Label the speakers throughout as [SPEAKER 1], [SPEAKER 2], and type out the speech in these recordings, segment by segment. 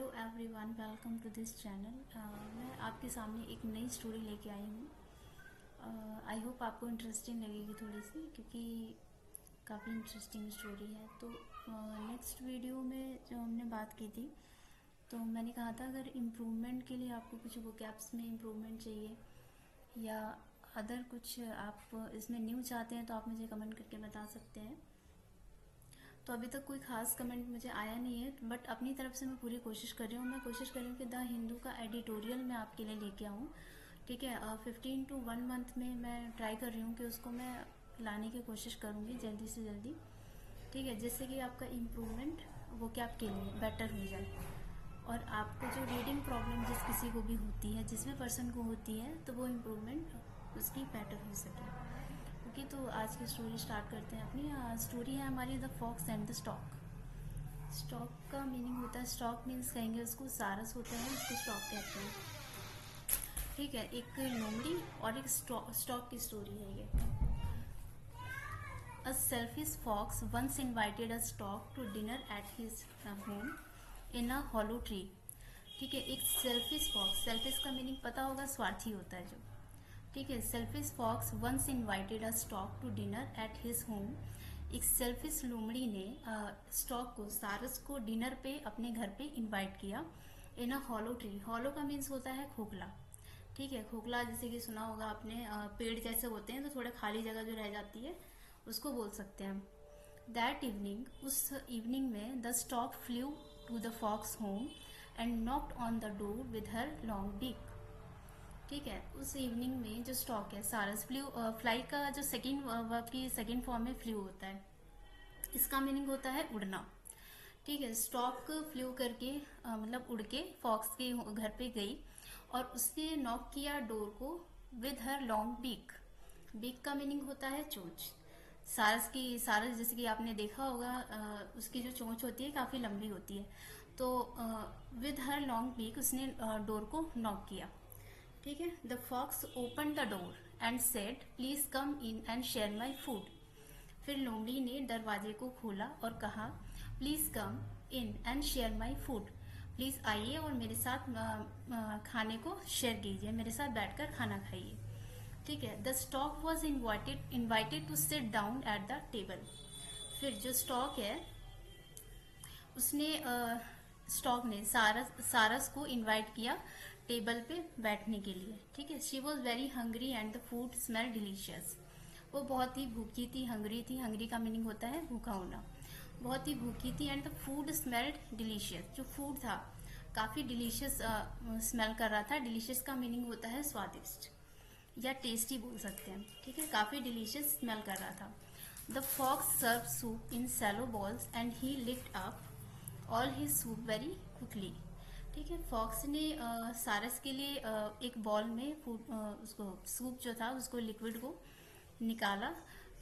[SPEAKER 1] Hello everyone, welcome to this channel. मैं आपके सामने एक नई स्टोरी लेके आई हूँ। आई होप आपको इंटरेस्टिंग लगेगी थोड़ी सी, क्योंकि काफ़ी इंटरेस्टिंग स्टोरी है। तो नेक्स्ट वीडियो में जो हमने बात की थी, तो मैंने कहा था अगर इम्प्रूवमेंट के लिए आपको कुछ वोकैब्स में इम्प्रूवमेंट चाहिए या अदर कुछ आप इसमें न्यू चाहते हैं तो आप मुझे कमेंट करके बता सकते हैं। तो अभी तक कोई खास कमेंट मुझे आया नहीं है, बट अपनी तरफ से मैं पूरी कोशिश कर रही हूँ। मैं कोशिश कर रही हूँ कि द हिंदू का एडिटोरियल मैं आपके लिए लेके आऊँ। ठीक है, 15 to 1 मंथ में मैं ट्राई कर रही हूँ कि उसको मैं लाने की कोशिश करूँगी जल्दी से जल्दी। ठीक है, जिससे कि आपका इम्प्रूवमेंट वो क्या आपके लिए बेटर हो जाए, और आपको जो रीडिंग प्रॉब्लम जिस किसी को भी होती है, जिसमें पर्सन को होती है, तो वो इम्प्रूवमेंट उसकी बेटर हो सके। ओके, तो आज की स्टोरी स्टार्ट करते हैं। अपनी स्टोरी है हमारी the fox and the stork. Stork का मीनिंग होता है, स्टॉक मीन्स कहेंगे उसको सारस होते हैं, उसको स्टॉक कहते हैं। ठीक है, एक लोमड़ी और एक स्टॉक की स्टोरी है ये। A selfish fox once invited a stork to dinner at his home in a hollow tree. ठीक है, एक सेल्फिश फॉक्स, सेल्फिश का मीनिंग पता होगा, स्वार्थी होता है जो। ठीक है, selfish fox once invited a stork to dinner at his home. एक सेल्फिश लोमड़ी ने स्टॉक को, सारस को डिनर पे अपने घर पे इनवाइट किया इन अ हॉलो ट्री। हॉलो का मीन्स होता है खोखला। ठीक है, खोखला जैसे कि सुना होगा आपने, पेड़ जैसे होते हैं तो थोड़ा खाली जगह जो रह जाती है उसको बोल सकते हैं। दैट इवनिंग, उस इवनिंग में the stork flew to the fox home and knocked on the door with her long beak. ठीक है, उस इवनिंग में जो स्टॉक है, सारस फ्लू, फ्लाई का जो सेकेंड वर्ब की सेकेंड फॉर्म में फ्लू होता है, इसका मीनिंग होता है उड़ना। ठीक है, स्टॉक फ्लू करके मतलब उड़ के फॉक्स के घर पे गई और उसने नॉक किया डोर को with her long beak. Beak का मीनिंग होता है चोंच। सारस जैसे कि आपने देखा होगा, उसकी जो चोंच होती है काफ़ी लंबी होती है। तो विद हर लॉन्ग बीक उसने डोर को नॉक किया। ठीक है, the fox open the door and said please come in and share my food. फिर लोमड़ी ने दरवाजे को खोला और कहा please come in and share my food. Please आइए और मेरे साथ खाने को शेयर कीजिए, मेरे साथ बैठकर खाना खाइए। ठीक है, the stork was invited to sit down at the table. फिर जो स्टॉक है उसने स्टॉक ने सारस को इनवाइट किया टेबल पे बैठने के लिए। ठीक है, she was very hungry and the food smell delicious. वो बहुत ही भूखी थी, हंग्री थी। हंग्री का मीनिंग होता है भूखा होना। बहुत ही भूखी थी and the food smelled delicious. जो फूड था काफ़ी डिलीशियस स्मेल कर रहा था। डिलीशियस का मीनिंग होता है स्वादिष्ट या टेस्टी बोल सकते हैं। ठीक है, काफ़ी डिलीशियस स्मेल कर रहा था। The fox serve soup in shallow bowls and he lift up all his soup very quickly. ठीक है, फॉक्स ने सारस के लिए एक बॉल में उसको सूप जो था उसको लिक्विड को निकाला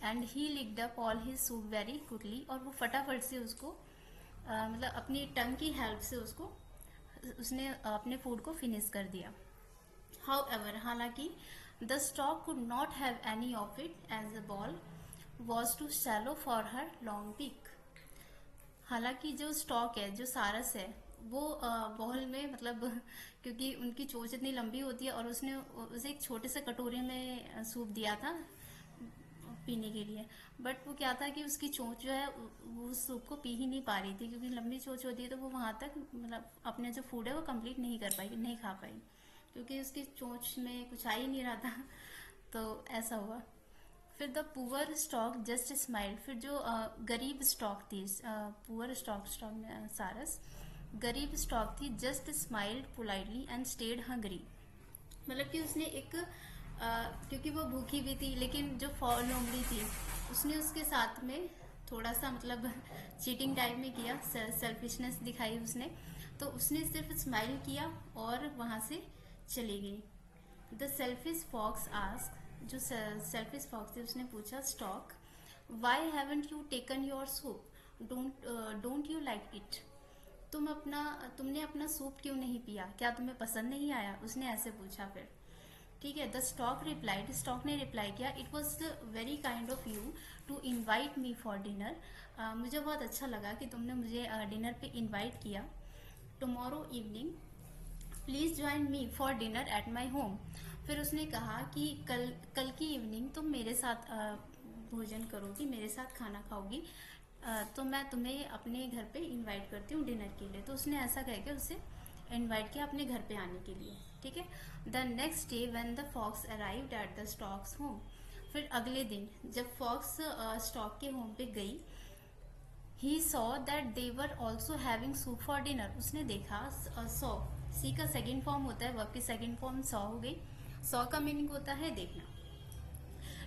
[SPEAKER 1] and he licked up all his soup very quickly. और वो फटाफट से उसको मतलब अपनी टंग की हेल्प से उसने अपने फूड को फिनिश कर दिया। However, हालांकि the stork could not have any of it as a bowl was too shallow for her long beak. हालांकि जो स्टॉक है, जो सारस है, वो बॉल में मतलब क्योंकि उनकी चोंच इतनी लंबी होती है और उसने उसे एक छोटे से कटोरे में सूप दिया था पीने के लिए। बट वो क्या था कि उसकी चोंच जो है वो उस सूप को पी ही नहीं पा रही थी, क्योंकि लंबी चोंच होती है तो वो वहाँ तक मतलब अपने जो फूड है वो कंप्लीट नहीं कर पाई, नहीं खा पाई, क्योंकि उसकी चोंच में कुछ आ ही नहीं रहा था। तो ऐसा हुआ। फिर the poor stock just smiled. फिर जो गरीब स्टॉक थी, पुअर स्टॉक सारस गरीब स्टॉक थी, just smiled politely and stayed Hungary. मतलब कि उसने एक क्योंकि वो भूखी भी थी, लेकिन जो लोमड़ी थी उसने उसके साथ में थोड़ा सा मतलब चीटिंग टाइप में किया, सेल्फिशनेस दिखाई उसने। तो उसने सिर्फ स्माइल किया और वहाँ से चली गई। द सेल्फिश फॉक्स आस्क, जो सेल्फिश फॉक्स थी उसने पूछा stork, why haven't you taken your soup, don't you like it. तुमने अपना सूप क्यों नहीं पिया, क्या तुम्हें पसंद नहीं आया, उसने ऐसे पूछा। फिर ठीक है, द स्टॉक रिप्लाइड, स्टॉक ने रिप्लाई किया, it was very kind of you to invite me for dinner. मुझे बहुत अच्छा लगा कि तुमने मुझे डिनर पे इन्वाइट किया। Tomorrow evening please join me for dinner at my home. फिर उसने कहा कि कल की इवनिंग तुम मेरे साथ भोजन करोगी, मेरे साथ खाना खाओगी, तो मैं तुम्हें अपने घर पे इनवाइट करती हूँ डिनर के लिए। तो उसने ऐसा कह के उसे इनवाइट किया अपने घर पे आने के लिए, ठीक है। The next day when the fox arrived at the stork's home, फिर अगले दिन जब फॉक्स स्टॉक के होम पे गई, he saw that they were also having soup for dinner. उसने देखा, सॉ सी का सेकेंड फॉर्म होता है, वर्ब की सेकेंड फॉर्म सॉ हो गई। सॉ का मीनिंग होता है देखना,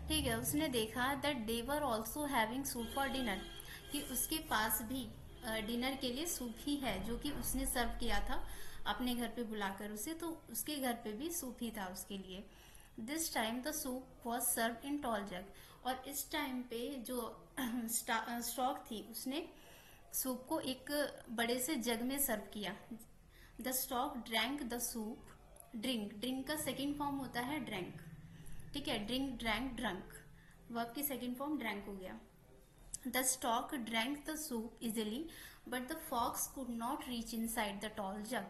[SPEAKER 1] ठीक है। उसने देखा that they were also having soup for dinner, कि उसके पास भी डिनर के लिए सूप ही है, जो कि उसने सर्व किया था अपने घर पे बुलाकर उसे, तो उसके घर पे भी सूप ही था उसके लिए। This time the soup was serve in tall jug, और इस टाइम पे जो स्टॉक थी उसने सूप को एक बड़े से जग में सर्व किया। The stork drank the soup, drink का सेकेंड फॉर्म होता है ड्रैंक, ठीक है। ड्रिंक, ड्रैंक, ड्रंक, वर्ब की सेकेंड फॉर्म ड्रैंक हो गया। The stork drank the soup easily but the fox could not reach inside the tall jug,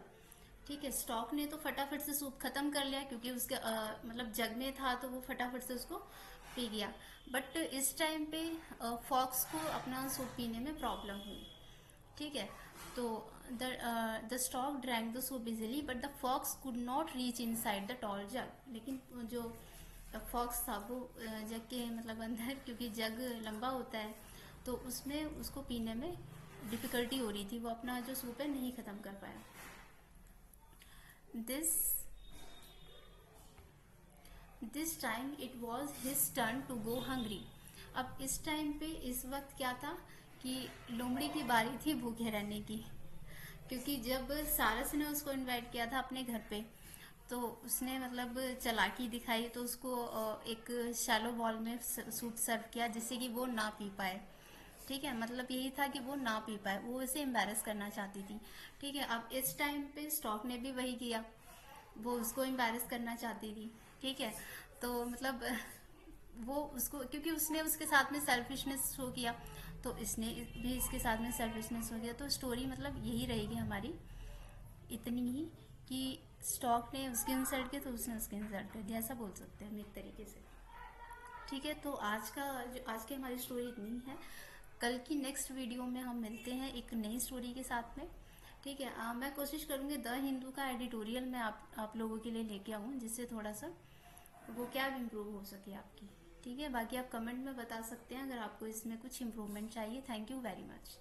[SPEAKER 1] ठीक है। स्टॉक ने तो फटाफट से सूप खत्म कर लिया, क्योंकि उसके मतलब जग में था तो वो फटाफट से उसको पी गया। बट इस टाइम पे फॉक्स को अपना सूप पीने में प्रॉब्लम हुई, ठीक है। तो the stork drank the soup easily but the fox could not reach inside the tall jug, लेकिन जो फॉक्स था वो जग के मतलब अंदर, क्योंकि जग लंबा होता है तो उसमें उसको पीने में डिफिकल्टी हो रही थी, वो अपना जो सूप है नहीं खत्म कर पाया। This time it was his turn to go hungry. अब इस टाइम पे इस वक्त क्या था कि लोमड़ी की बारी थी भूखे रहने की, क्योंकि जब सारस ने उसको इनवाइट किया था अपने घर पे, तो उसने मतलब चालाकी दिखाई, तो उसको एक शैलो बॉल में सूप सर्व किया जिससे कि वो ना पी पाए, ठीक है। मतलब यही था कि वो ना पी पाए, वो इसे एम्बेरस करना चाहती थी, ठीक है। अब इस टाइम पे स्टॉक ने भी वही किया, वो उसको एम्बेरस करना चाहती थी, ठीक है। तो मतलब वो उसको, क्योंकि उसने उसके साथ में सेल्फिशनेस शो किया, तो इसने भी इसके साथ में सेल्फिशनेस शो किया। तो स्टोरी मतलब यही रहेगी हमारी, इतनी ही, कि स्टॉक ने उसके इंसल्ट किया तो उसने उसके इंसल्ट कर दिया, ऐसा बोल सकते हैं हम एक तरीके से, ठीक है। तो आज की हमारी स्टोरी इतनी है। कल की नेक्स्ट वीडियो में हम मिलते हैं एक नई स्टोरी के साथ में, ठीक है। मैं कोशिश करूँगी द हिंदू का एडिटोरियल मैं आप लोगों के लिए लेके आऊँ, जिससे थोड़ा सा वो क्या इम्प्रूव हो सके आपकी, ठीक है। बाकी आप कमेंट में बता सकते हैं अगर आपको इसमें कुछ इम्प्रूवमेंट चाहिए। Thank you very much.